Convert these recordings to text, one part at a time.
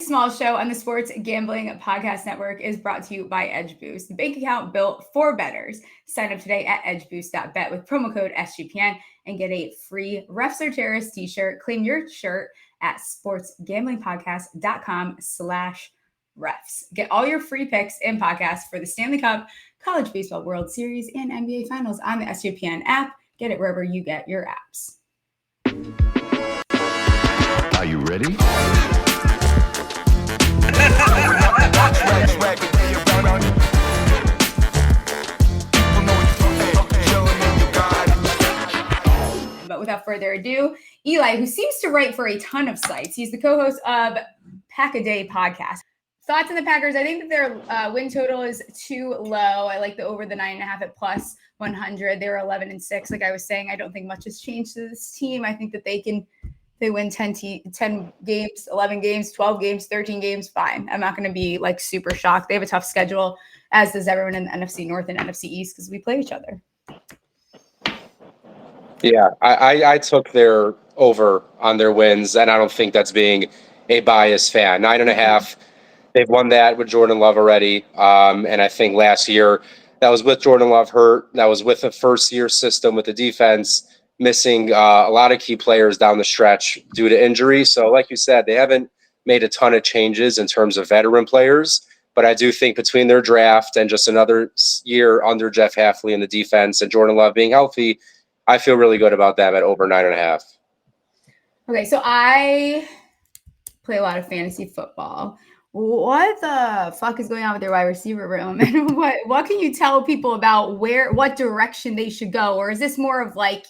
Smalls Show on the Sports Gambling Podcast Network is brought to you by Edge Boost, the bank account built for bettors. Sign up today at edgeboost.bet with promo code SGPN and get a free Refs or Terrorists t-shirt. Claim your shirt at sportsgamblingpodcast.com/refs. Get all your free picks and podcasts for the Stanley Cup, College Baseball World Series, and NBA Finals on the SGPN app. Get it wherever you get your apps. Are you ready? But without further ado, Eli, who seems to write for a ton of sites, he's the co-host of Pack-A-Day podcast. Thoughts on the Packers? I think that their win total is too low. I like the over the 9.5 at plus 100. They were 11-6. Like I was saying, I don't think much has changed to this team. I think that they win 10 games, 11 games, 12 games, 13 games, fine. I'm not going to be like super shocked. They have a tough schedule, as does everyone in the NFC North and NFC East, because we play each other. Yeah, I took their over on their wins, and I don't think that's being a biased fan. 9.5, they've won that with Jordan Love already. And I think last year that was with Jordan Love hurt. That was with a first-year system with the defense missing a lot of key players down the stretch due to injury. So like you said, they haven't made a ton of changes in terms of veteran players. But I do think between their draft and just another year under Jeff Hafley in the defense and Jordan Love being healthy, I feel really good about them at over 9.5. Okay, so I play a lot of fantasy football. What the fuck is going on with their wide receiver room? And what can you tell people about what direction they should go? Or is this more of like,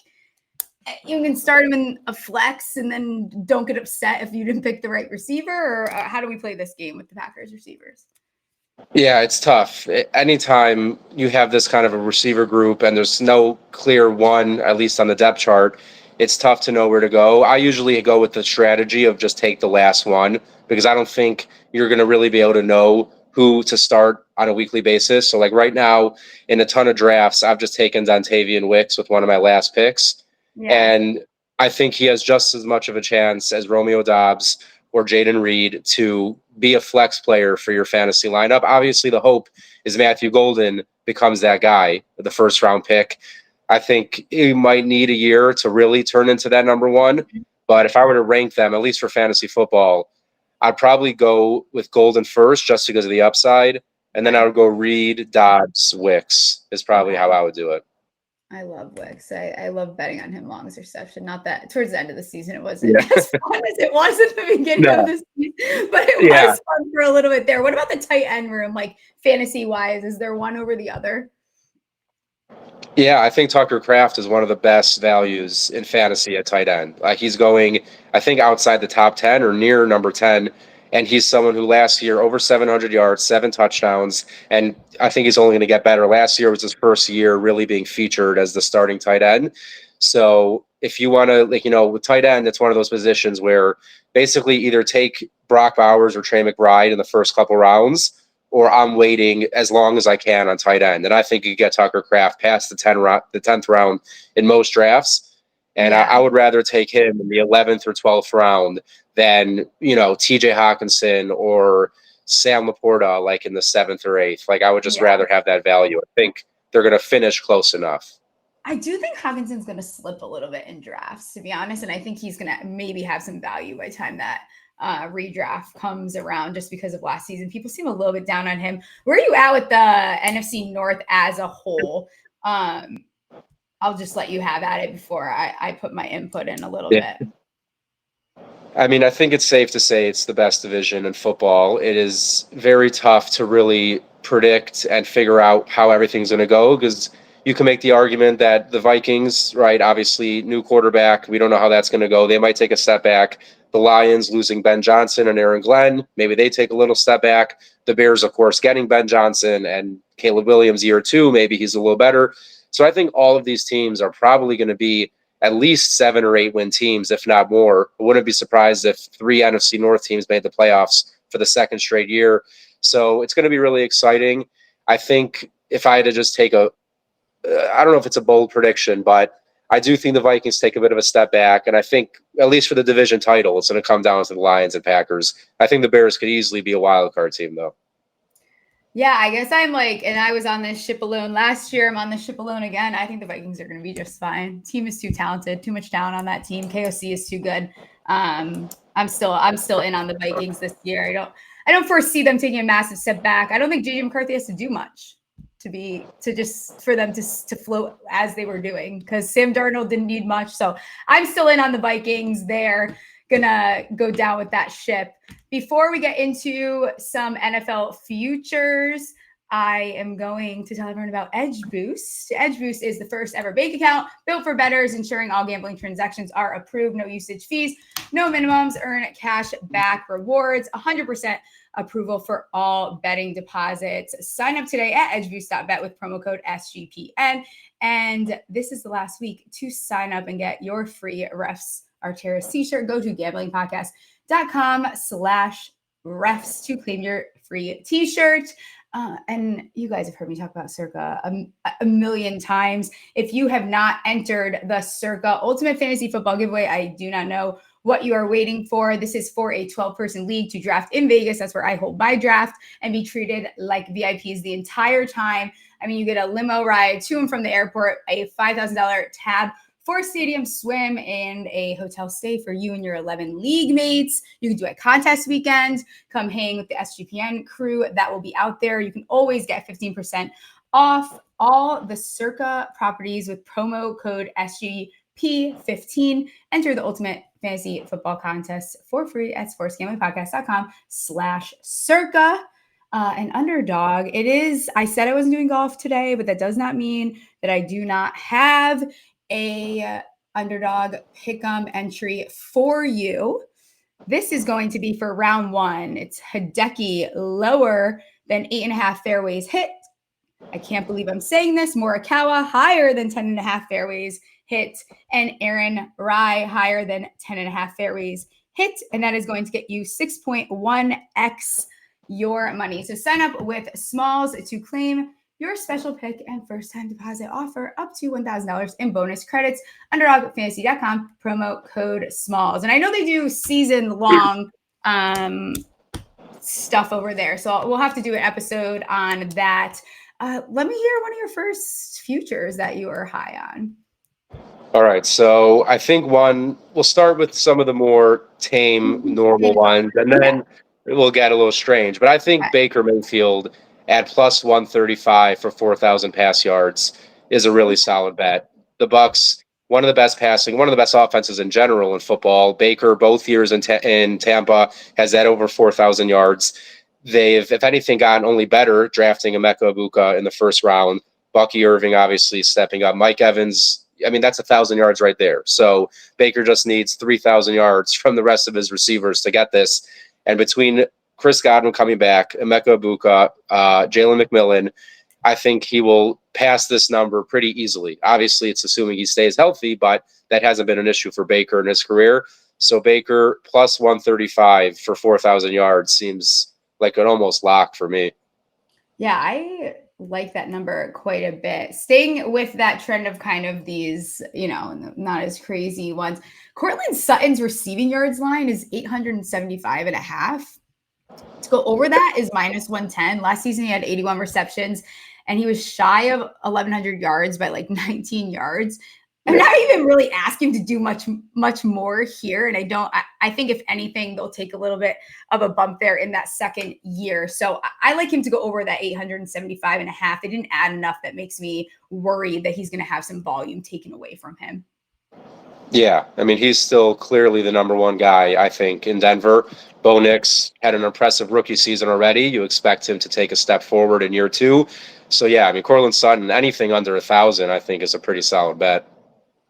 you can start them in a flex and then don't get upset if you didn't pick the right receiver? Or how do we play this game with the Packers receivers? Yeah, it's tough. Anytime you have this kind of a receiver group and there's no clear one, at least on the depth chart, it's tough to know where to go. I usually go with the strategy of just take the last one, because I don't think you're going to really be able to know who to start on a weekly basis. So like right now in a ton of drafts, I've just taken Dontavian Wicks with one of my last picks. Yeah. And I think he has just as much of a chance as Romeo Doubs or Jaden Reed to be a flex player for your fantasy lineup. Obviously, the hope is Matthew Golden becomes that guy, the first round pick. I think he might need a year to really turn into that number one. But if I were to rank them, at least for fantasy football, I'd probably go with Golden first just because of the upside. And then I would go Reed, Dobbs, Wicks is probably how I would do it. I love Wicks. I love betting on him long as reception. Not that towards the end of the season it wasn't as fun as it was at the beginning of the season, but it was fun for a little bit there. What about the tight end room, like fantasy wise? Is there one over the other? Yeah, I think Tucker Kraft is one of the best values in fantasy at tight end. Like he's going, I think, outside the top 10 or near number 10. And he's someone who last year over 700 yards, 7 touchdowns, and I think he's only going to get better. Last year was his first year really being featured as the starting tight end. So if you want to, with tight end, it's one of those positions where basically either take Brock Bowers or Trey McBride in the first couple rounds, or I'm waiting as long as I can on tight end. And I think you get Tucker Kraft past the 10th round in most drafts. And I would rather take him in the 11th or 12th round than, TJ Hawkinson or Sam Laporta, like in the 7th or 8th. Like I would just rather have that value. I think they're going to finish close enough. I do think Hawkinson's going to slip a little bit in drafts, to be honest. And I think he's going to maybe have some value by the time that redraft comes around, just because of last season. People seem a little bit down on him. Where are you at with the NFC North as a whole? I'll just let you have at it before I put my input in a little bit. I mean, I think it's safe to say it's the best division in football. It is very tough to really predict and figure out how everything's going to go, because you can make the argument that the Vikings, right, obviously new quarterback, we don't know how that's going to go. They might take a step back. The Lions losing Ben Johnson and Aaron Glenn, maybe they take a little step back. The Bears, of course, getting Ben Johnson and Caleb Williams year 2, maybe he's a little better. So I think all of these teams are probably going to be at least 7 or 8 win teams, if not more. I wouldn't be surprised if 3 NFC North teams made the playoffs for the second straight year. So it's going to be really exciting. I think if I had to just take I don't know if it's a bold prediction, but I do think the Vikings take a bit of a step back, and I think, at least for the division title, it's going to come down to the Lions and Packers. I think the Bears could easily be a wild card team, though. Yeah, I guess I'm like, and I was on this ship alone last year. I'm on this ship alone again. I think the Vikings are going to be just fine. Team is too talented, too much talent on that team. KOC is too good. I'm still in on the Vikings this year. I don't foresee them taking a massive step back. I don't think JJ McCarthy has to do much for them to float as they were doing, because Sam Darnold didn't need much. So I'm still in on the Vikings. They're gonna go down with that ship. Before we get into some NFL futures, I am going to tell everyone about Edge Boost. Edge Boost is the first ever bank account built for bettors, ensuring all gambling transactions are approved, no usage fees, no minimums, earn cash back rewards, 100% approval for all betting deposits. Sign up today at edgeboost.bet with promo code SGPN. And this is the last week to sign up and get your free Refs Are Terrorists t-shirt. Go to gamblingpodcast.com/refs to claim your free t-shirt. And you guys have heard me talk about Circa a million times. If you have not entered the Circa Ultimate Fantasy Football giveaway, I do not know what you are waiting for. This is for a 12-person league to draft in Vegas. That's where I hold my draft, and be treated like VIPs the entire time. I mean, you get a limo ride to and from the airport, a $5,000 tab for stadium swim, and a hotel stay for you and your 11 league mates. You can do a contest weekend. Come hang with the SGPN crew that will be out there. You can always get 15% off all the Circa properties with promo code SGP15. Enter the Ultimate Fantasy Football Contest for free at sportsgamblingpodcast.com/Circa. An underdog. It is, I said I wasn't doing golf today, but that does not mean that I do not have a underdog pick'em entry for you. This is going to be for round one. It's Hideki lower than 8.5 fairways hit. I can't believe I'm saying this. Morikawa higher than 10.5 fairways hit, and Aaron Rye higher than 10.5 fairways hit. And that is going to get you 6.1x your money. So sign up with Smalls to claim your special pick and first-time deposit offer up to $1,000 in bonus credits. UnderdogFantasy.com, promo code SMALLS. And I know they do season-long stuff over there, so we'll have to do an episode on that. Let me hear one of your first futures that you are high on. All right, so I think we'll start with some of the more tame, normal ones, and then it will get a little strange. But I think Baker Mayfield at plus 135 for 4,000 pass yards is a really solid bet. The Bucs, one of the best offenses in general in football. Baker, both years in Tampa, has that over 4,000 yards. They've, if anything, gotten only better drafting Emeka Egbuka in the first round. Bucky Irving obviously stepping up. Mike Evans, I mean, that's 1,000 yards right there. So Baker just needs 3,000 yards from the rest of his receivers to get this. And between Chris Godwin coming back, Emeka Egbuka, Jalen McMillan, I think he will pass this number pretty easily. Obviously, it's assuming he stays healthy, but that hasn't been an issue for Baker in his career. So Baker plus 135 for 4,000 yards seems like an almost lock for me. Yeah, I like that number quite a bit. Staying with that trend of kind of these, not as crazy ones. Courtland Sutton's receiving yards line is 875.5. To go over that is minus 110. Last season, he had 81 receptions, and he was shy of 1,100 yards by like 19 yards. I'm not even really asking to do much more here. And I think if anything, they'll take a little bit of a bump there in that second year. So I like him to go over that 875.5. They didn't add enough that makes me worried that he's going to have some volume taken away from him. Yeah, I mean, he's still clearly the number one guy, I think, in Denver. Bo Nix had an impressive rookie season already. You expect him to take a step forward in year two. So, yeah, I mean, Courtland Sutton, anything under 1,000, I think, is a pretty solid bet.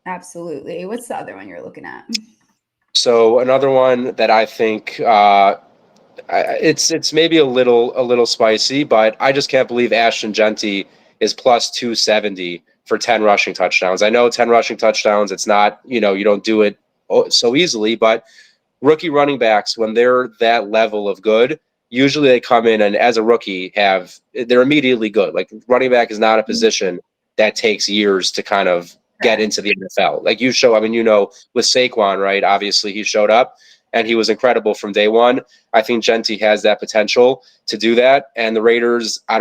Absolutely. What's the other one you're looking at? So another one that I think it's maybe a little spicy, but I just can't believe Ashton Jeanty is plus 270 for 10 rushing touchdowns. I know 10 rushing touchdowns, it's not, you don't do it so easily, but rookie running backs, when they're that level of good, usually they come in and as a rookie they're immediately good. Like running back is not a position that takes years to kind of get into the NFL. Like with Saquon, right? Obviously he showed up and he was incredible from day one. I think Jeanty has that potential to do that. And the Raiders, I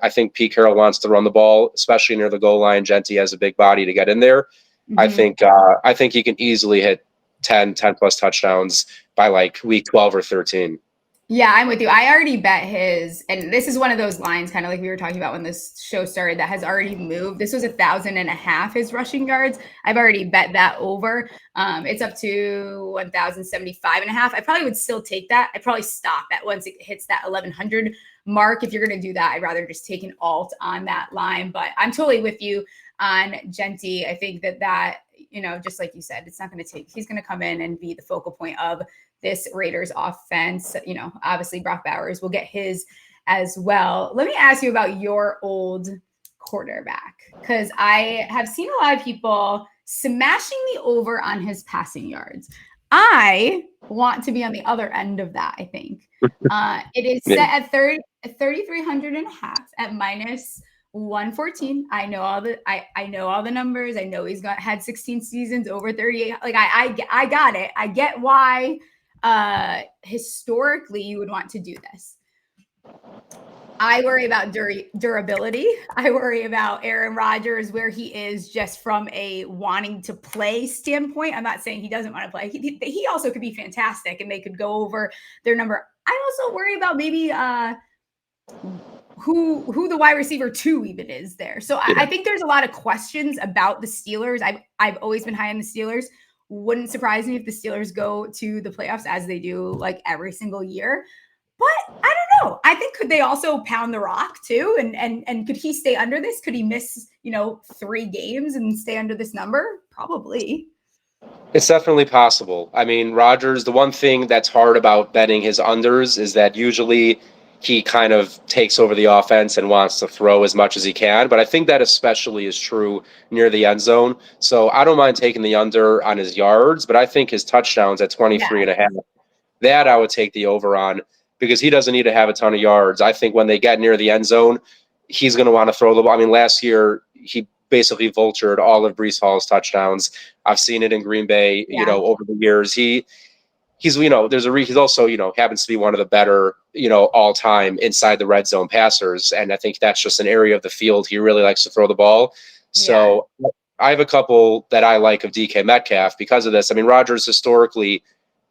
think Pete Carroll wants to run the ball, especially near the goal line. Jeanty has a big body to get in there. Mm-hmm. I think he can easily hit 10 plus touchdowns by like week 12 or 13. Yeah, I'm with you. I already bet his, and this is one of those lines, kind of like we were talking about when this show started, that has already moved. This was 1,500 his rushing yards. I've already bet that over. It's up to 1,075.5. I probably would still take that. I'd probably stop at once it hits that 1,100 mark. If you're going to do that, I'd rather just take an alt on that line. But I'm totally with you on Jeanty. I think that, just like you said, it's not going to take, he's going to come in and be the focal point of this Raiders offense. Obviously Brock Bowers will get his as well. Let me ask you about your old quarterback, because I have seen a lot of people smashing the over on his passing yards. I want to be on the other end of that. I think it is set at 3,300.5 at minus 114. I know all the numbers. I know he's had 16 seasons over 38. Like I got it. I get why historically you would want to do this. I worry about durability. I worry about Aaron Rodgers, where he is just from a wanting to play standpoint. I'm not saying he doesn't want to play. He also could be fantastic and they could go over their number. I also worry about maybe who the wide receiver 2 even is there. So I think there's a lot of questions about the Steelers. I've always been high on the Steelers. Wouldn't surprise me if the Steelers go to the playoffs, as they do like every single year. But I don't know. I think could they also pound the rock too? And could he stay under this? Could he miss 3 games and stay under this number? Probably. It's definitely possible. I mean, Rodgers, the one thing that's hard about betting his unders is that usually he kind of takes over the offense and wants to throw as much as he can. But I think that especially is true near the end zone. So I don't mind taking the under on his yards, but I think his touchdowns at 23.5, that I would take the over on, because he doesn't need to have a ton of yards. I think when they get near the end zone, he's going to want to throw the ball. I mean, last year, he basically vultured all of Breece Hall's touchdowns. I've seen it in Green Bay, over the years. He's also, happens to be one of the better, all time inside the red zone passers. And I think that's just an area of the field he really likes to throw the ball. So I have a couple that I like of DK Metcalf because of this. I mean, Rodgers historically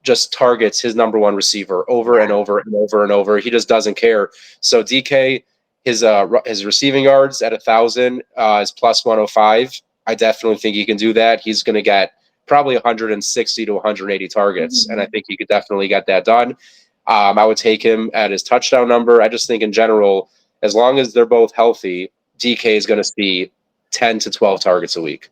just targets his number one receiver over and over and over and over. He just doesn't care. So DK, his receiving yards at 1,000 is plus 105. I definitely think he can do that. He's going to get probably 160 to 180 targets. And I think he could definitely get that done. I would take him at his touchdown number. I just think in general, as long as they're both healthy, DK is going to see 10 to 12 targets a week.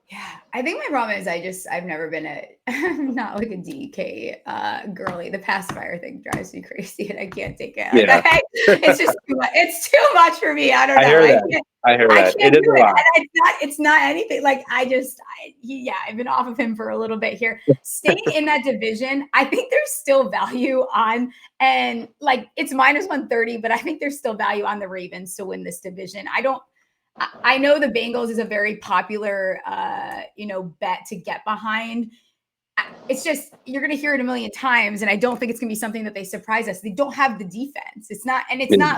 Yeah. I think my problem is I've never been I'm not like a DK girly. The pacifier thing drives me crazy and I can't take it. It's just too much. It's too much for me. I don't know. I hear that. It is a lot. It's not anything. Like I've been off of him for a little bit here. Staying in that division, I think there's still value on, and like it's minus 130, but I think there's still value on the Ravens to win this division. I know the Bengals is a very popular, bet to get behind. It's just, you're going to hear it a million times. And I don't think it's going to be something that they surprise us. They don't have the defense. It's not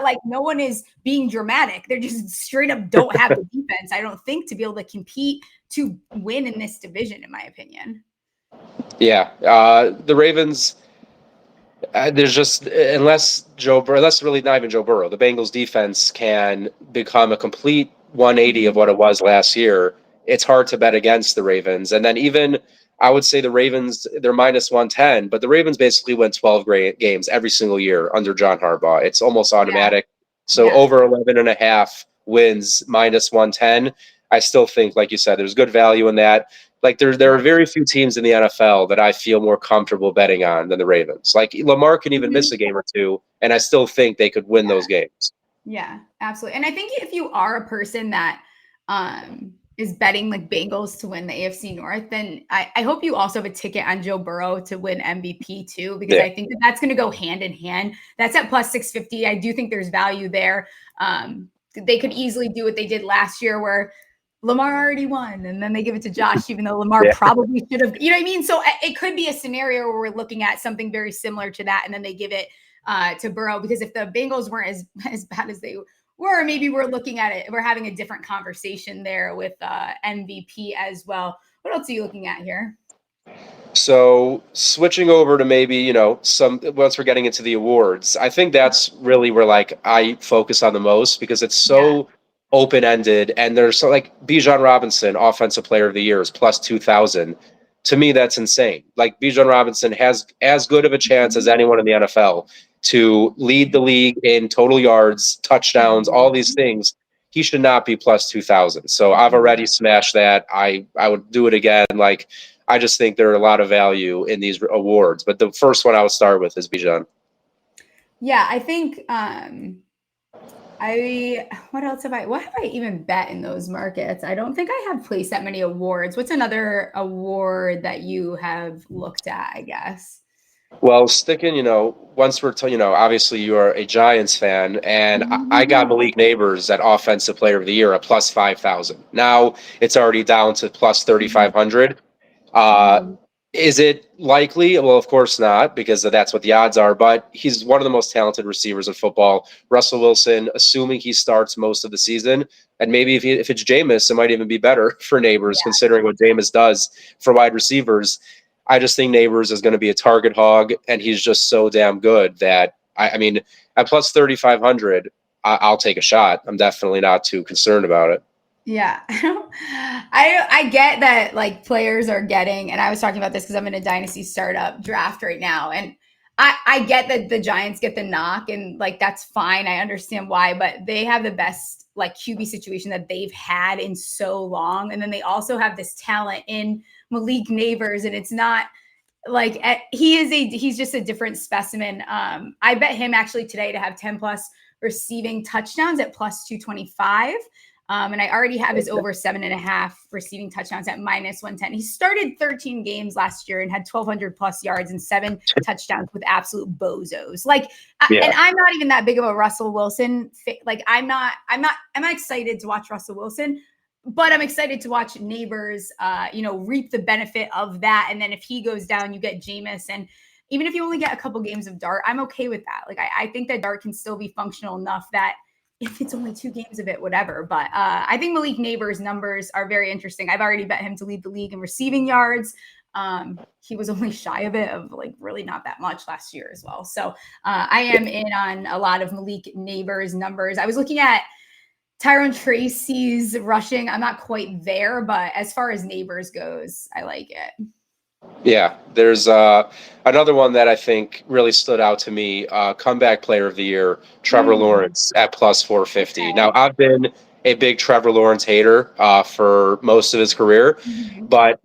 like no one is being dramatic. They're just straight up don't have the defense, I don't think, to be able to compete to win in this division, in my opinion. Yeah. The Ravens, there's just, unless really not even Joe Burrow, the Bengals defense can become a complete 180 of what it was last year. It's hard to bet against the Ravens. And then even I would say the Ravens, they're minus 110, but the Ravens basically win 12 games every single year under John Harbaugh. It's almost automatic. So over 11.5 wins, minus 110. I still think, like you said, there's good value in that. Like there are very few teams in the NFL that I feel more comfortable betting on than the Ravens. Like Lamar can even miss a game or two, and I still think they could win those games. Yeah, absolutely. And I think if you are a person that is betting like Bengals to win the AFC North, then I hope you also have a ticket on Joe Burrow to win MVP too, because I think that's going to go hand in hand. That's at plus 650. I do think there's value there. They could easily do what they did last year, where Lamar already won, and then they give it to Josh, even though Lamar probably should have, you know what I mean? So it could be a scenario where we're looking at something very similar to that, and then they give it to Burrow, because if the Bengals weren't as bad as they were, maybe we're looking at it, we're having a different conversation there with MVP as well. What else are you looking at here? So switching over to maybe, once we're getting into the awards, I think that's really where I focus on the most, because it's so open-ended, and there's so Bijan Robinson, offensive player of the year, is plus 2,000. To me, that's insane. Bijan Robinson has as good of a chance as anyone in the NFL to lead the league in total yards, touchdowns, all these things. He should not be plus 2,000. So I've already smashed that. I would do it again. I just think there are a lot of value in these awards. But the first one I would start with is Bijan. Yeah, I think what have I even bet in those markets? I don't think I have placed that many awards. What's another award that you have looked at, I guess? Well, sticking, once we're, obviously you are a Giants fan, and I got Malik Nabers at Offensive Player of the Year at plus 5,000. Now it's already down to plus 3,500. Is it likely? Well, of course not, because that's what the odds are, but he's one of the most talented receivers in football. Russell Wilson, assuming he starts most of the season, and maybe if it's Jameis, it might even be better for Nabers, considering what Jameis does for wide receivers. I just think Nabers is going to be a target hog, and he's just so damn good that, I mean, at plus 3,500, I'll take a shot. I'm definitely not too concerned about it. Yeah, I get that players are getting, and I was talking about this because I'm in a dynasty startup draft right now, and I get that the Giants get the knock, and that's fine. I understand why, but they have the best QB situation that they've had in so long, and then they also have this talent in Malik Nabers, and it's not he's just a different specimen. I bet him actually today to have 10 plus receiving touchdowns at plus 225. And I already have his over 7.5 receiving touchdowns at minus 110. He started 13 games last year and had 1,200 plus yards and 7 touchdowns with absolute bozos. And I'm not even that big of a Russell Wilson. I'm not excited to watch Russell Wilson, but I'm excited to watch Nabers, reap the benefit of that. And then if he goes down, you get Jameis. And even if you only get a couple games of Dart, I'm okay with that. I think that Dart can still be functional enough that if it's only 2 games of it, whatever. But I think Malik Nabers' numbers are very interesting. I've already bet him to lead the league in receiving yards. He was only shy of it, of really not that much last year as well. So I am in on a lot of Malik Nabers' numbers. I was looking at Tyrone Tracy's rushing. I'm not quite there, but as far as Nabers goes, I like it. Yeah, there's another one that I think really stood out to me, comeback player of the year, Trevor Lawrence at plus 450. Okay. Now, I've been a big Trevor Lawrence hater for most of his career, but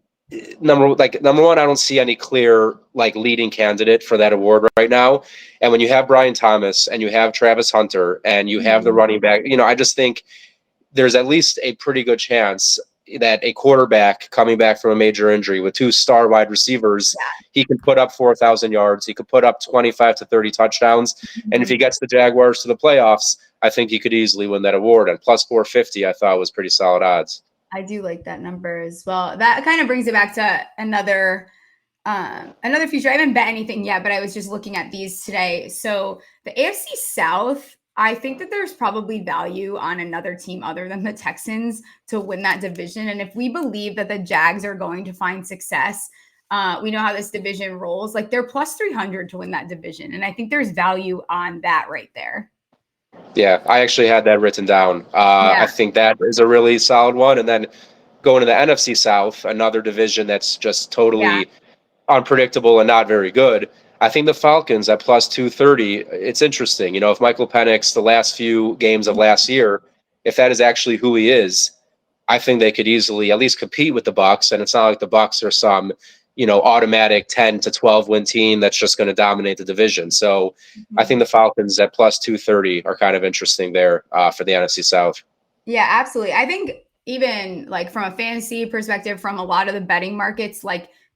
number one, I don't see any clear leading candidate for that award right now. And when you have Brian Thomas and you have Travis Hunter and you have the running back, I just think there's at least a pretty good chance that a quarterback coming back from a major injury with 2 star wide receivers, he can put up 4,000 yards. He could put up 25 to 30 touchdowns. And if he gets the Jaguars to the playoffs, I think he could easily win that award. And plus 450, I thought was pretty solid odds. I do like that number as well. That kind of brings it back to another feature. I haven't bet anything yet, but I was just looking at these today. So the AFC South, I think that there's probably value on another team other than the Texans to win that division. And if we believe that the Jags are going to find success, we know how this division rolls. They're plus 300 to win that division. And I think there's value on that right there. Yeah, I actually had that written down. I think that is a really solid one. And then going to the NFC South, another division that's just totally unpredictable and not very good. I think the Falcons at plus 230, it's interesting. If Michael Penix, the last few games of last year, if that is actually who he is, I think they could easily at least compete with the Bucs. And it's not like the Bucs are some, automatic 10 to 12 win team that's just going to dominate the division. So I think the Falcons at plus 230 are kind of interesting there for the NFC South. Yeah, absolutely. I think even from a fantasy perspective, from a lot of the betting markets,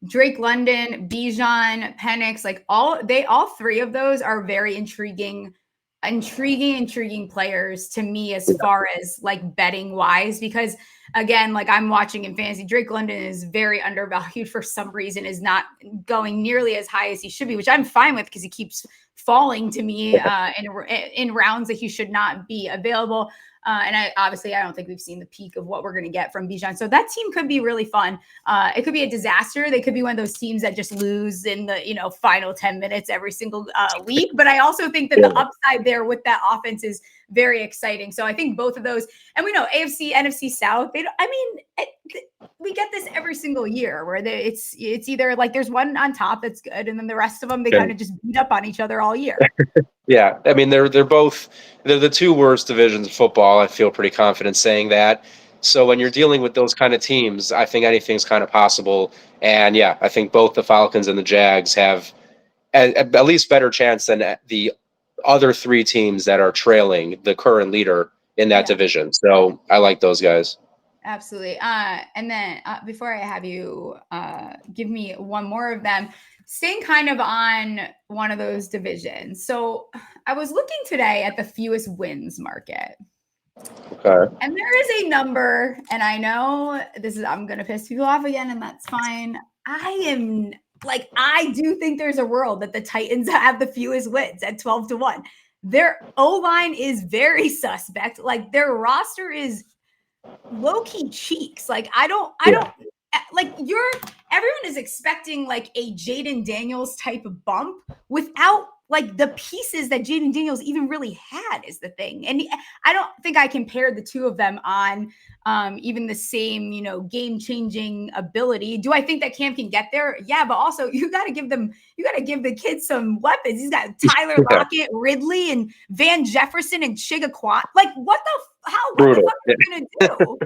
Drake London, Bijan, Penix, all 3 of those are very intriguing intriguing players to me as far as like betting wise, because again, like I'm watching in fantasy, Drake London is very undervalued for some reason, is not going nearly as high as he should be, which I'm fine with because he keeps falling to me in rounds that he should not be available. And I don't think we've seen the peak of what we're going to get from Bijan. So that team could be really fun. It could be a disaster. They could be one of those teams that just lose in the final 10 minutes every single week. But I also think that the upside there with that offense is very exciting. So I think both of those, and we know AFC, NFC South, we get this every single year where it's either like there's one on top that's good, and then the rest of them, they kind of just beat up on each other all year. Yeah. I mean, they're the two worst divisions of football. I feel pretty confident saying that. So when you're dealing with those kind of teams, I think anything's kind of possible. And yeah, I think both the Falcons and the Jags have at least better chance than the other three teams that are trailing the current leader in that division. So I like those guys. Absolutely. And then before I have you give me one more of them, staying kind of on one of those divisions. So I was looking today at the fewest wins market. Okay. And there is a number, and I know I'm going to piss people off again, and that's fine. I do think there's a world that the Titans have the fewest wins at 12-1. Their O-line is very suspect. Like their roster is low-key cheeks. Like everyone is expecting like a Jaden Daniels type of bump without like the pieces that Jaden Daniels even really had is the thing. And I don't think I compared the two of them on even the same, game-changing ability. Do I think that Cam can get there? Yeah, but also you got to give the kids some weapons. He's got Tyler Lockett, Ridley, and Van Jefferson and Chigaquan. Like what the fuck are you going to do?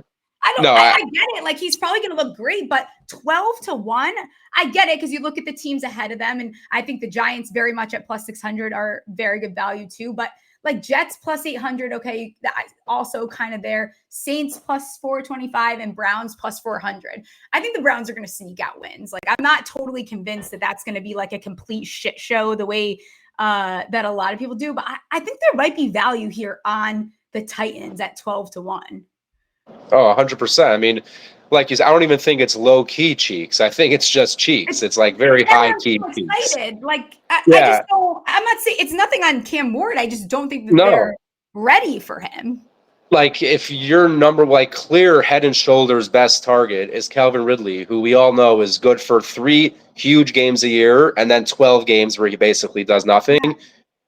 I get it. Like he's probably going to look great, but 12-1, I get it. Cause you look at the teams ahead of them. And I think the Giants very much at plus 600 are very good value too, but like Jets plus 800. Okay. Also kind of there. Saints plus 425 and Browns plus 400. I think the Browns are going to sneak out wins. Like I'm not totally convinced that that's going to be like a complete shit show the way that a lot of people do, but I think there might be value here on the Titans at 12-1. Oh, 100%. I mean, like you said, I don't even think it's low key cheeks. I think it's just cheeks. It's like very high key cheeks. Like I just don't. I'm not saying it's nothing on Cam Ward. I just don't think that they're ready for him. Like if your clear head and shoulders best target is Calvin Ridley, who we all know is good for 3 huge games a year and then 12 games where he basically does nothing.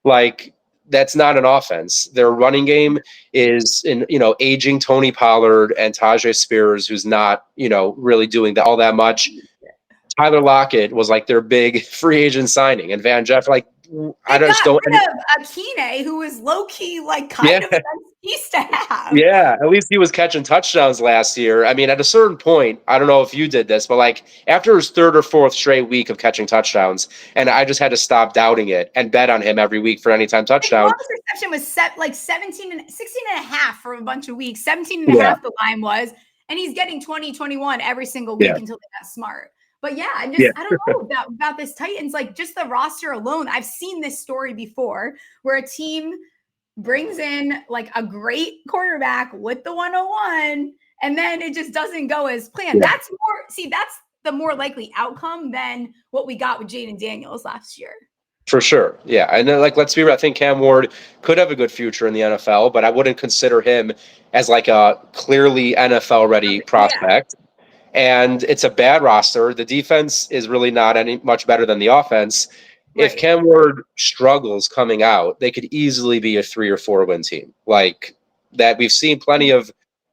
Like that's not an offense. Their running game is aging Tony Pollard and Tajay Spears, who's not, really doing all that much. Tyler Lockett was like their big free agent signing, and Van Jeff, Akine, who was low key, like kind of a nice piece to have. Yeah, at least he was catching touchdowns last year. I mean, at a certain point, I don't know if you did this, but like after his 3rd or 4th straight week of catching touchdowns, and I just had to stop doubting it and bet on him every week for anytime touchdown. His reception was set like 16 and a half for a bunch of weeks. 17 and a half the line was, and he's getting 20, 21 every single week until they got smart. But yeah, I don't know about this Titans, like just the roster alone. I've seen this story before where a team brings in like a great quarterback with the 101 and then it just doesn't go as planned. Yeah. That's the more likely outcome than what we got with Jaden Daniels last year. For sure. Yeah. And then let's be real. I think Cam Ward could have a good future in the NFL, but I wouldn't consider him as like a clearly NFL ready prospect. And it's a bad roster. The defense is really not any much better than the offense. Right. If Cam Ward struggles coming out, they could easily be a 3 or 4 win team. Like that, we've seen plenty of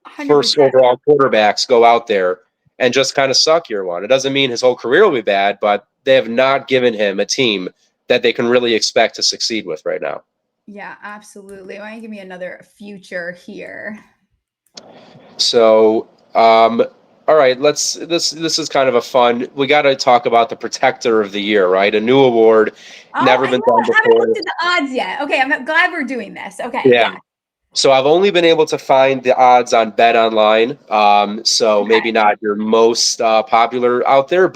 100%. First overall quarterbacks go out there and just kind of suck year one. It doesn't mean his whole career will be bad, but they have not given him a team that they can really expect to succeed with right now. Yeah, absolutely. Why don't you give me another future here? So, all right, this is kind of a fun. We got to talk about the Protector of the Year, right? A new award, never been done before. I haven't looked at the odds yet. Okay, I'm glad we're doing this. Okay. Yeah. So I've only been able to find the odds on Bet Online. So maybe not your most popular out there,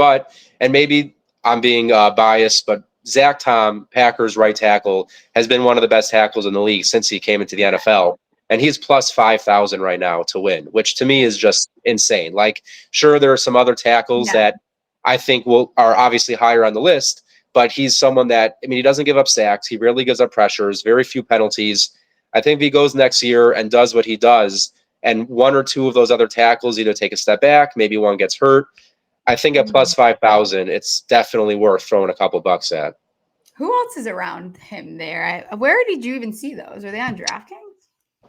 and maybe I'm being biased, but Zach Tom, Packers right tackle, has been one of the best tackles in the league since he came into the NFL. And he's plus 5,000 right now to win, which to me is just insane. Like, sure, there are some other tackles that I think are obviously higher on the list, but he's someone that, I mean, he doesn't give up sacks. He rarely gives up pressures, very few penalties. I think if he goes next year and does what he does, and one or two of those other tackles either take a step back, maybe one gets hurt, I think at plus 5,000, it's definitely worth throwing a couple bucks at. Who else is around him there? Where did you even see those? Are they on DraftKings?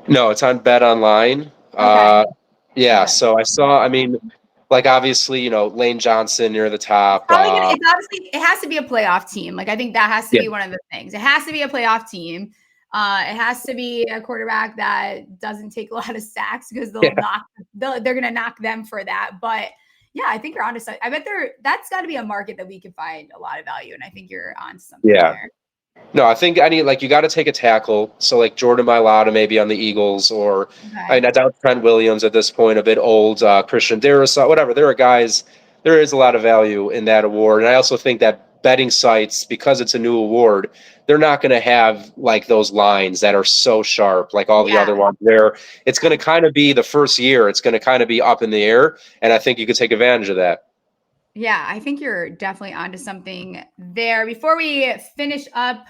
No, it's on Bet Online. Okay. So I saw, I mean, like obviously, you know, Lane Johnson near the top. It's obviously, it has to be a playoff team. Like, I think that has to be one of the things. It has to be a playoff team. It has to be a quarterback that doesn't take a lot of sacks because they're going to knock them for that. But yeah, I think you're onto something. I bet that's got to be a market that we can find a lot of value. And I think you're on something there. No, I think you got to take a tackle. So like Jordan Mailata maybe on the Eagles, or I doubt Trent Williams at this point, a bit old, Christian Darrisaw, whatever. There is a lot of value in that award. And I also think that betting sites, because it's a new award, they're not going to have like those lines that are so sharp like all the other ones there. It's going to kind of be the first year. It's going to kind of be up in the air. And I think you could take advantage of that. Yeah, I think you're definitely onto something there. Before we finish up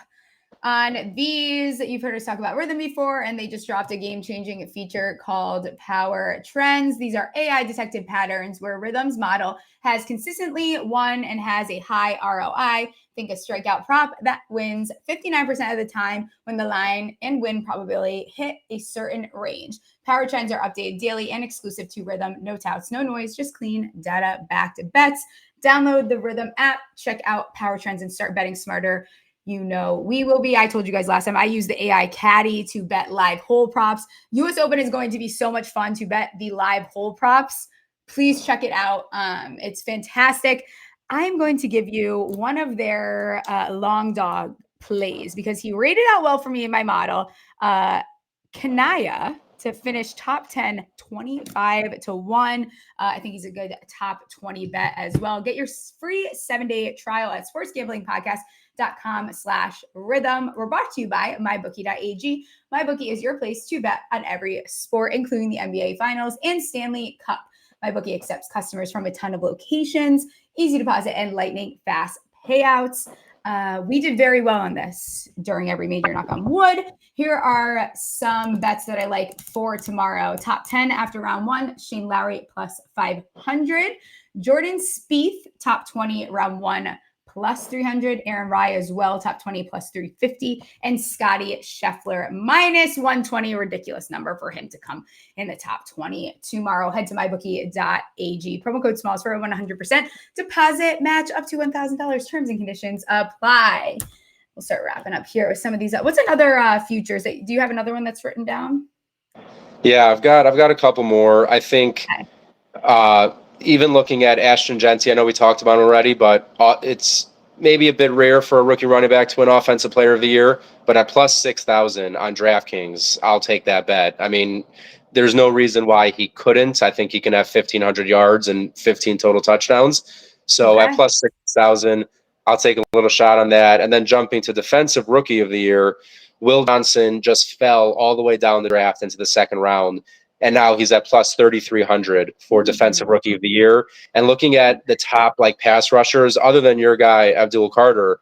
on these, you've heard us talk about Rhythm before, and they just dropped a game-changing feature called Power Trends. These are AI-detected patterns where Rhythm's model has consistently won and has a high ROI. Think a strikeout prop that wins 59% of the time when the line and win probability hit a certain range. Power Trends are updated daily and exclusive to Rhythm. No touts, no noise, just clean data-backed bets. Download the Rhythm app, check out Power Trends, and start betting smarter. You know, we will be. I told you guys last time, I use the AI Caddy to bet live hole props. US Open is going to be so much fun to bet the live hole props. Please check it out. It's fantastic. I'm going to give you one of their long dog plays because he rated out well for me in my model. Kanaya to finish top 10, 25-1. I think he's a good top 20 bet as well. Get your free 7-day trial at sportsgamblingpodcast.com/rhythm. We're brought to you by mybookie.ag. MyBookie is your place to bet on every sport, including the NBA Finals and Stanley Cup. MyBookie accepts customers from a ton of locations, easy deposit, and lightning fast payouts. We did very well on this during every major, knock on wood. Here are some bets that I like for tomorrow. Top 10 after round 1, Shane Lowry plus 500. Jordan Spieth, top 20 round 1 plus 300. Aaron Rye as well, top 20 plus 350. And Scotty Scheffler minus 120, ridiculous number for him to come in the top 20 tomorrow. Head to mybookie.ag. Promo code SMALLS for a 100% deposit match up to $1,000. Terms and conditions apply. We'll start wrapping up here with some of these. What's another futures? Do you have another one that's written down? Yeah, I've got a couple more. I think even looking at Ashton Jeanty, I know we talked about him already, but it's maybe a bit rare for a rookie running back to win Offensive Player of the Year. But at plus 6,000 on DraftKings, I'll take that bet. I mean, there's no reason why he couldn't. I think he can have 1,500 yards and 15 total touchdowns. So at plus 6,000, I'll take a little shot on that. And then jumping to Defensive Rookie of the Year, Will Johnson just fell all the way down the draft into the second round. And now he's at plus 3,300 for Defensive Rookie of the Year. And looking at the top like pass rushers, other than your guy, Abdul Carter,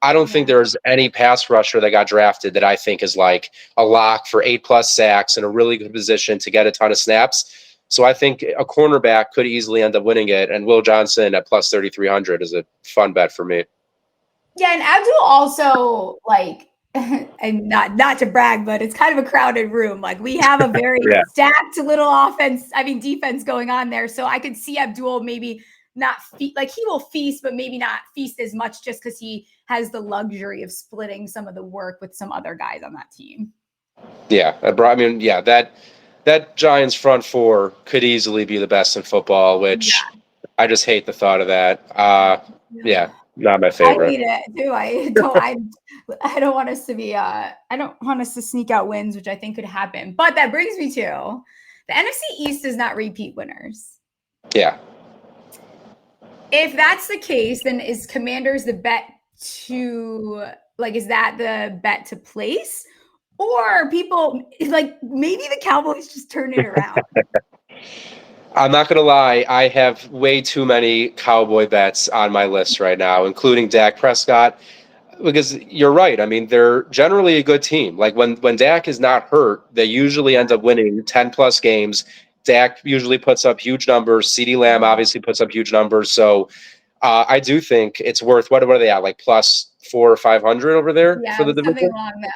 I don't think there's any pass rusher that got drafted that I think is like a lock for 8+ sacks in a really good position to get a ton of snaps. So I think a cornerback could easily end up winning it. And Will Johnson at plus 3,300 is a fun bet for me. Yeah, and Abdul also like, and not to brag, but it's kind of a crowded room. Like we have a very stacked little defense going on there. So I could see Abdul maybe not he will feast, but maybe not feast as much just because he has the luxury of splitting some of the work with some other guys on that team. Yeah, that Giants front four could easily be the best in football, which I just hate the thought of that. Not my favorite. I hate it too. I don't want us to be I don't want us to sneak out wins, which I think could happen. But that brings me to the NFC East does not repeat winners. Yeah. If that's the case, then is Commanders the bet to like, is that the bet to place? Or people like maybe the Cowboys just turn it around? I'm not going to lie. I have way too many Cowboy bets on my list right now, including Dak Prescott, because you're right. I mean, they're generally a good team. Like when Dak is not hurt, they usually end up winning 10 plus games. Dak usually puts up huge numbers. CeeDee Lamb obviously puts up huge numbers. So I do think it's worth, what are they at? Like plus 400 or 500 over there for Yeah, the something division?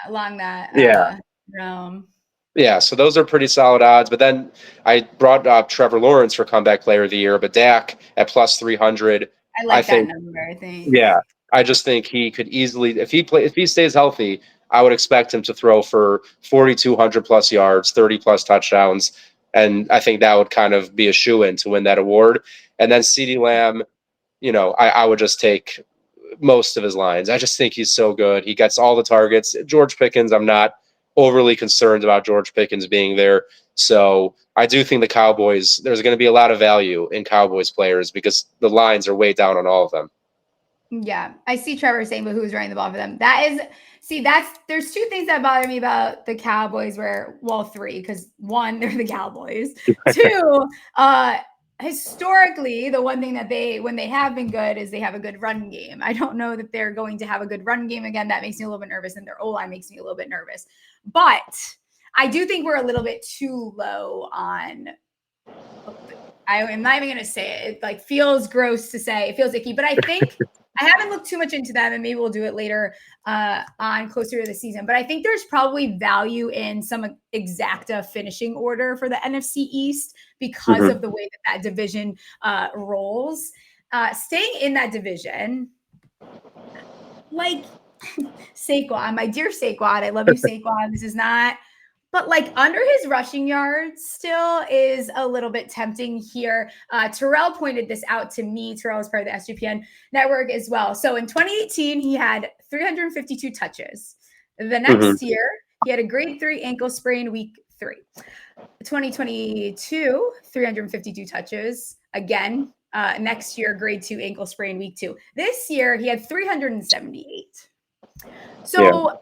along that Yeah. realm. Yeah, so those are pretty solid odds. But then I brought up Trevor Lawrence for comeback player of the year, but Dak at plus 300. I I like that think, number, I think. yeah, I just think he could easily, if he stays healthy, I would expect him to throw for 4,200 plus yards, 30 plus touchdowns, and I think that would kind of be a shoe-in to win that award. And then CeeDee Lamb, I would just take most of his lines. I just think he's so good. He gets all the targets. George Pickens, I'm not overly concerned about George Pickens being there. So I do think the Cowboys, there's going to be a lot of value in Cowboys players because the lines are way down on all of them. Yeah, I see Trevor saying, but who's running the ball for them? There's two things that bother me about the Cowboys three, because one, they're the Cowboys. Two, historically, the one thing that when they have been good is they have a good run game. I don't know that they're going to have a good run game again. That makes me a little bit nervous, and their O-line makes me a little bit nervous. But I do think we're a little bit too low on. I am not even going to say it. It like feels gross to say. It feels icky, but I think I haven't looked too much into them, and maybe we'll do it later on closer to the season. But I think there's probably value in some exacta finishing order for the NFC East because of the way that division rolls. Staying in that division, like Saquon, my dear Saquon, I love you, Saquon. This is not. But like under his rushing yards still is a little bit tempting here. Terrell pointed this out to me. Terrell is part of the SGPN network as well. So in 2018, he had 352 touches. The next year, he had a grade 3 ankle sprain week 3. 2022, 352 touches. Again, next year, grade 2 ankle sprain week 2. This year, he had 378. So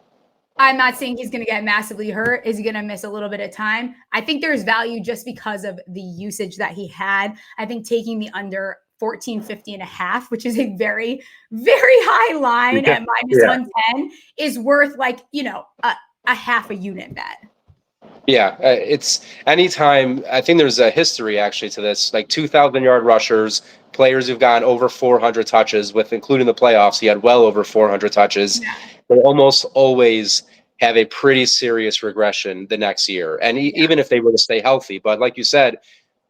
I'm not saying he's going to get massively hurt. Is he going to miss a little bit of time? I think there's value just because of the usage that he had. I think taking the under 1450.5, which is a very, very high line at minus 110 is worth like, a half a unit bet. Yeah, it's anytime. I think there's a history actually to this, like 2,000-yard rushers, players who've gotten over 400 touches, with including the playoffs. He had well over 400 touches. Yeah. They almost always have a pretty serious regression the next year, and even if they were to stay healthy. But like you said,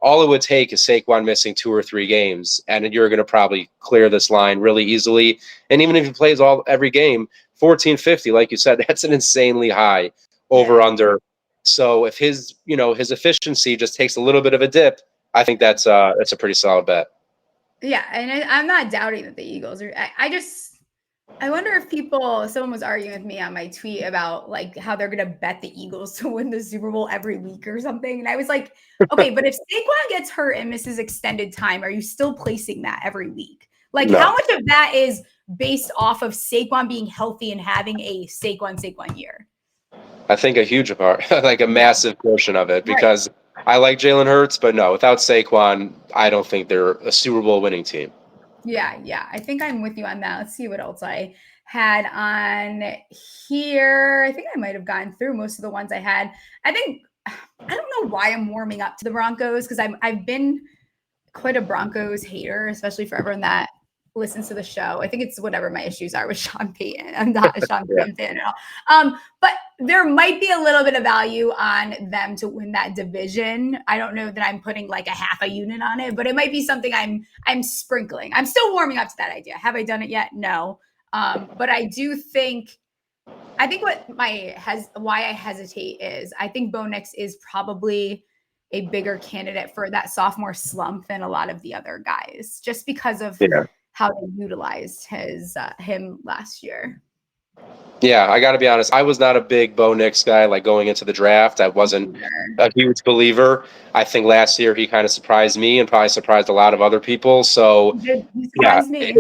all it would take is Saquon missing 2 or 3 games, and you're going to probably clear this line really easily. And even if he plays every game, 1450, like you said, that's an insanely high over/under. So if his efficiency just takes a little bit of a dip, I think that's a pretty solid bet. Yeah, and I'm not doubting that the Eagles are. I wonder if someone was arguing with me on my tweet about like how they're going to bet the Eagles to win the Super Bowl every week or something. And I was like, okay, but if Saquon gets hurt and misses extended time, are you still placing that every week? Like how much of that is based off of Saquon being healthy and having a Saquon year? I think a huge part, like a massive portion of it, because I like Jalen Hurts, but no, without Saquon, I don't think they're a Super Bowl winning team. Yeah. I think I'm with you on that. Let's see what else I had on here. I think I might have gotten through most of the ones I had. I don't know why I'm warming up to the Broncos, because I've been quite a Broncos hater, especially for everyone that listens to the show. I think it's whatever my issues are with Sean Payton. I'm not a Sean Payton fan at all. But there might be a little bit of value on them to win that division. I don't know that I'm putting like a half a unit on it, but it might be something I'm sprinkling. I'm still warming up to that idea. Have I done it yet? No. But I do think why I hesitate is I think Bo Nix is probably a bigger candidate for that sophomore slump than a lot of the other guys, just because of how they utilized him last year. Yeah, I got to be honest. I was not a big Bo Nix guy, like going into the draft. I wasn't a huge believer. I think last year he kind of surprised me and probably surprised a lot of other people. So he surprised me.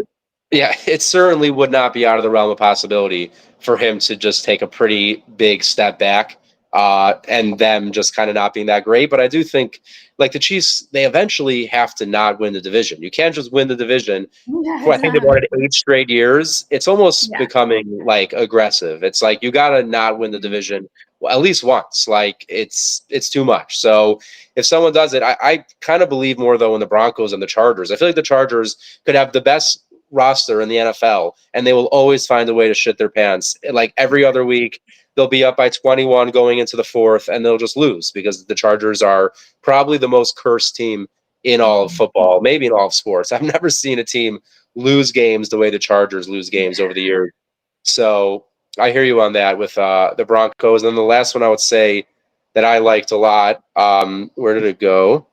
Yeah, it certainly would not be out of the realm of possibility for him to just take a pretty big step back, and them just kind of not being that great. But I do think, like the Chiefs, they eventually have to not win the division. You can't just win the division. Yeah, For, I think they've won it 8 straight years. It's almost yeah. becoming like aggressive. It's like you got to not win the division at least once. Like it's too much. So if someone does it, I kind of believe more though in the Broncos and the Chargers. I feel like the Chargers could have the best roster in the NFL, and they will always find a way to shit their pants. Like every other week, they'll be up by 21 going into the fourth, and they'll just lose because the Chargers are probably the most cursed team in all of football, maybe in all of sports. I've never seen a team lose games the way the Chargers lose games over the years. So I hear you on that with the Broncos. And then the last one I would say that I liked a lot. Where did it go?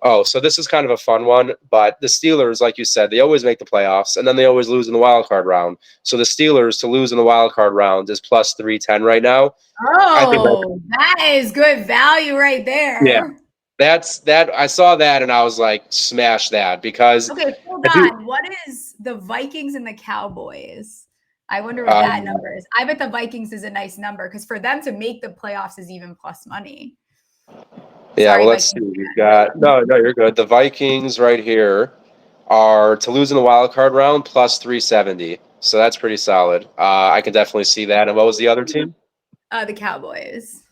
Oh, so this is kind of a fun one, but the Steelers, like you said, they always make the playoffs, and then they always lose in the wild card round. So the Steelers to lose in the wild card round is plus 310 right now. Oh, that is good value right there. Yeah, that's that. I saw that and I was like, smash that because. Okay, hold on. What is the Vikings and the Cowboys? I wonder what that number is. I bet the Vikings is a nice number because for them to make the playoffs is even plus money. Yeah, Sorry, well, let's see. We've got no, you're good. The Vikings right here are to lose in the wild card round plus 370. So that's pretty solid. I can definitely see that. And what was the other team? The Cowboys.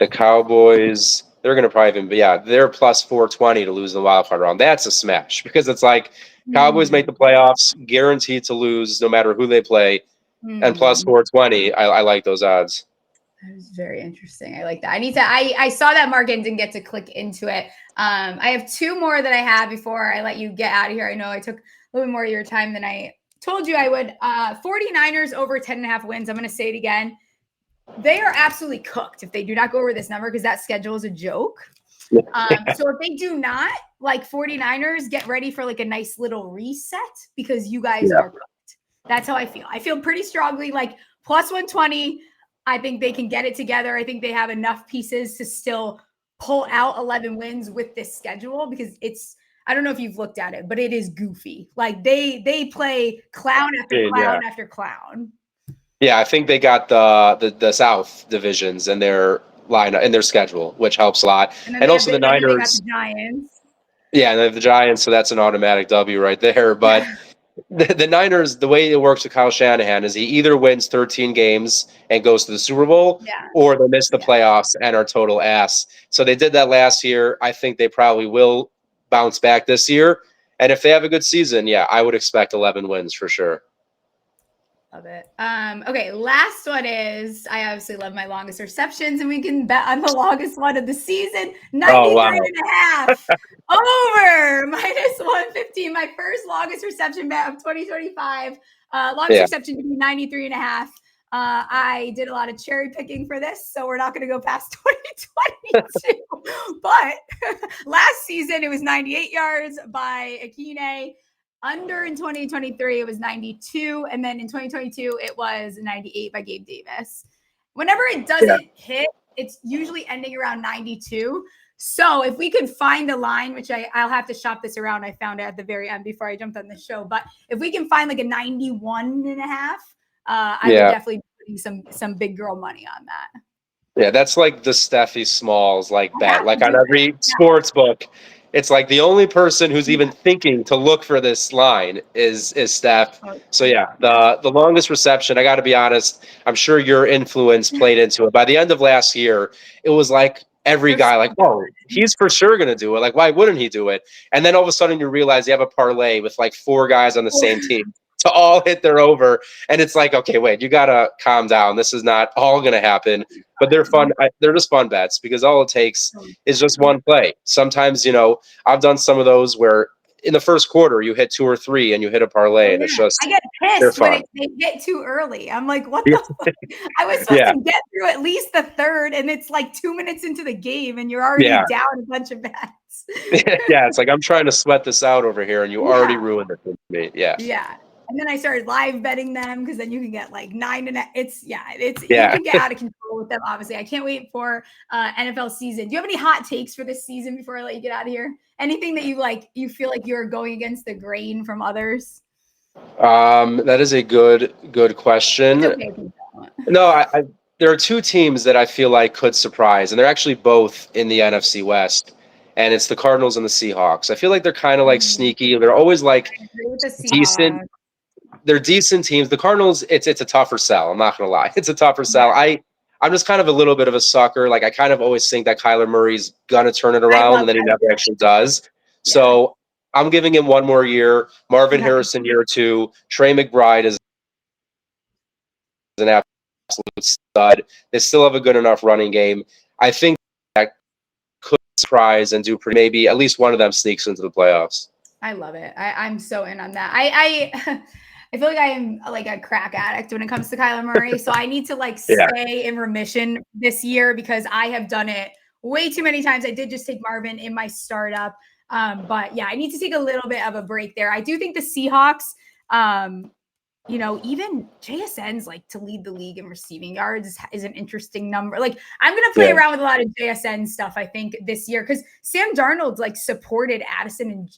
The Cowboys, they're going to probably even be, they're plus 420 to lose in the wild card round. That's a smash because it's like Cowboys make the playoffs, guaranteed to lose no matter who they play, and plus 420. I like those odds. That was very interesting. I like that. I saw that market and didn't get to click into it. I have two more that I have before I let you get out of here. I know I took a little bit more of your time than I told you I would. 49ers over 10.5 wins. I'm going to say it again. They are absolutely cooked if they do not go over this number because that schedule is a joke. So if they do not, like 49ers, get ready for like a nice little reset because you guys are cooked. That's how I feel. I feel pretty strongly like plus 120. I think they can get it together. I think they have enough pieces to still pull out 11 wins with this schedule because it's, I don't know if you've looked at it, but it is goofy. Like they play clown after clown after clown. Yeah, I think they got the South divisions in their line in their schedule, which helps a lot. And also the Niners. They got the Giants. Yeah, and they have the Giants, so that's an automatic W right there. But the Niners, the way it works with Kyle Shanahan is he either wins 13 games and goes to the Super Bowl, or they miss the playoffs and are total ass. So they did that last year. I think they probably will bounce back this year. And if they have a good season, I would expect 11 wins for sure. Love it. Okay, last one is, I obviously love my longest receptions, and we can bet on the longest one of the season, 93.5. Over minus 115. My first longest reception bet of 2025. Longest reception to be 93.5. I did a lot of cherry picking for this, so we're not going to go past 2022. But last season, it was 98 yards by Akine. Under in 2023, it was 92. And then in 2022, it was 98 by Gabe Davis. Whenever it doesn't hit, it's usually ending around 92. So if we could find a line, which I'll have to shop this around. I found it at the very end before I jumped on the show. But if we can find like a 91.5, I would definitely be putting some big girl money on that. Yeah, that's like the Stephie Smalls bet. Like on every sports book, it's like the only person who's even thinking to look for this line is Steph. So the longest reception, I got to be honest, I'm sure your influence played into it. By the end of last year, it was like every guy like, oh, he's for sure going to do it. Like, why wouldn't he do it? And then all of a sudden you realize you have a parlay with like 4 guys on the same team to all hit their over. And it's like, okay, wait, you got to calm down. This is not all going to happen. But they're fun. They're just fun bets because all it takes is just one play. Sometimes, I've done some of those where in the first quarter you hit 2 or 3 and you hit a parlay, and it's just I get pissed when they get too early. I'm like, what the fuck? I was supposed to get through at least the third, and it's like 2 minutes into the game, and you're already down a bunch of bets. It's like I'm trying to sweat this out over here, and you already ruined it for me. Yeah. And then I started live betting them because then you can get like 9 and you can get out of control with them. Obviously, I can't wait for NFL season. Do you have any hot takes for this season before I let you get out of here? Anything that you feel like you're going against the grain from others? That is a good question. It's okay if you don't. No, there are two teams that I feel like could surprise, and they're actually both in the NFC West, and it's the Cardinals and the Seahawks. I feel like they're kind of like sneaky. They're always like I agree with the decent. Seahawks. They're decent teams. The Cardinals, it's a tougher sell. I'm not gonna lie, it's a tougher sell. Yeah. I'm just kind of a little bit of a sucker. Like I kind of always think that Kyler Murray's gonna turn it I around, love and then he that. never actually does. Yeah. So I'm giving him one more year. Marvin Okay. Harrison year two. Trey McBride is an absolute stud. They still have a good enough running game. I think that could surprise and do pretty. Maybe at least one of them sneaks into the playoffs. I love it. I'm so in on that. I feel like I am like a crack addict when it comes to Kyler Murray. So I need to like stay in remission this year because I have done it way too many times. I did just take Marvin in my startup. But yeah, I need to take a little bit of a break there. I do think the Seahawks, even JSN's like to lead the league in receiving yards is an interesting number. Like I'm going to play around with a lot of JSN stuff, I think, this year because Sam Darnold's like supported Addison and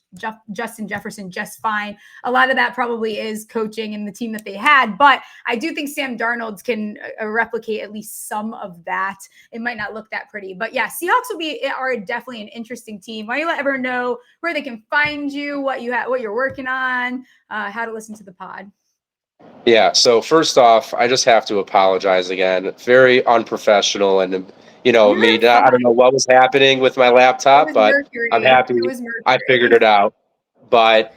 Justin Jefferson just fine. A lot of that probably is coaching and the team that they had, but I do think Sam Darnold can replicate at least some of that. It might not look that pretty, but yeah, Seahawks are definitely an interesting team. Why don't you let everyone know where they can find you, what you're working on, how to listen to the pod? Yeah, so first off, I just have to apologize again. Very unprofessional, and I don't know what was happening with my laptop, but I'm happy I figured it out. But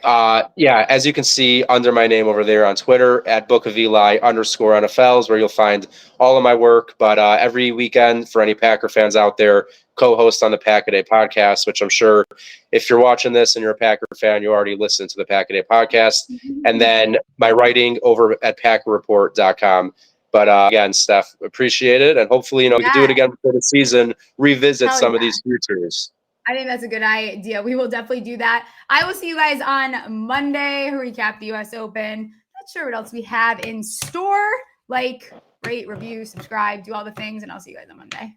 yeah, as you can see under my name over there on Twitter at Book of Eli _NFL is where you'll find all of my work. But every weekend, for any Packer fans out there, co-host on the Pack a Day podcast, which I'm sure if you're watching this and you're a Packer fan, you already listened to the Pack a Day podcast. And then my writing over at PackerReport.com. But again, Steph, appreciate it. And hopefully, we can do it again before the season, revisit some of these futures. I think that's a good idea. We will definitely do that. I will see you guys on Monday. Recap the U.S. Open. Not sure what else we have in store. Like, rate, review, subscribe, do all the things, and I'll see you guys on Monday.